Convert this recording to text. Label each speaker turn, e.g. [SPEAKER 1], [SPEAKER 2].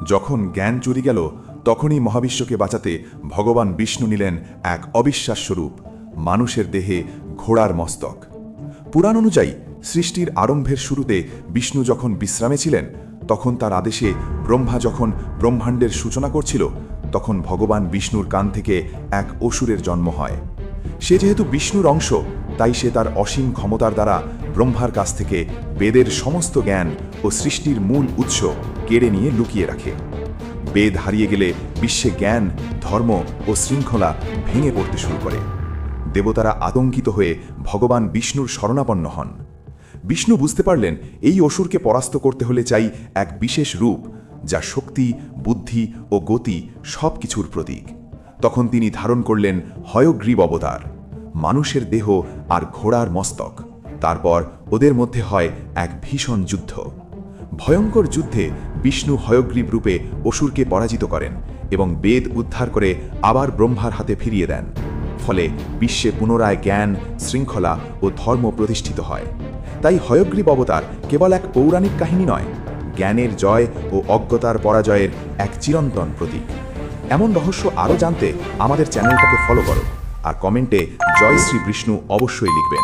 [SPEAKER 1] যখন জ্ঞান চুরি গেল তখনই মহাবিশ্বকে বাঁচাতে ভগবান বিষ্ণু নিলেন এক অবিশ্বাস্য রূপ, মানুষের দেহে ঘোড়ার মস্তক। পুরাণ অনুযায়ী সৃষ্টির আরম্ভের শুরুতে বিষ্ণু যখন বিশ্রামে ছিলেন, তখন তার আদেশে ব্রহ্মা যখন ব্রহ্মাণ্ডের সূচনা করছিল, তখন ভগবান বিষ্ণুর কান থেকে এক অসুরের জন্ম হয়। সে যেহেতু বিষ্ণুর অংশ, তাই সে তার অসীম ক্ষমতার দ্বারা ব্রহ্মার কাছ থেকে বেদের সমস্ত জ্ঞান ও সৃষ্টির মূল উৎস কেড়ে নিয়ে লুকিয়ে রাখে। বেদ হারিয়ে গেলে বিশ্বে জ্ঞান, ধর্ম ও শৃঙ্খলা ভেঙে পড়তে শুরু করে। দেবতারা আতঙ্কিত হয়ে ভগবান বিষ্ণুর শরণাপন্ন হন। বিষ্ণু বুঝতে পারলেন এই অসুরকে পরাস্ত করতে হলে চাই এক বিশেষ রূপ, যা শক্তি, বুদ্ধি ও গতি সব কিছুর প্রতীক। তখন তিনি ধারণ করলেন হয়গ্রীব অবতার, মানুষের দেহ আর ঘোড়ার মস্তক। তারপর ওদের মধ্যে হয় এক ভীষণ যুদ্ধ। ভয়ঙ্কর যুদ্ধে বিষ্ণু হয়গ্রীব রূপে অসুরকে পরাজিত করেন এবং বেদ উদ্ধার করে আবার ব্রহ্মার হাতে ফিরিয়ে দেন। ফলে বিশ্বে পুনরায় জ্ঞান, শৃঙ্খলা ও ধর্ম প্রতিষ্ঠিত হয়। তাই হয়গ্রীব অবতার কেবল এক পৌরাণিক কাহিনী নয়, জ্ঞানের জয় ও অজ্ঞতার পরাজয়ের এক চিরন্তন প্রতীক। এমন রহস্য আরও জানতে আমাদের চ্যানেলটাকে ফলো করো আর কমেন্টে জয় শ্রী বিষ্ণু অবশ্যই লিখবেন।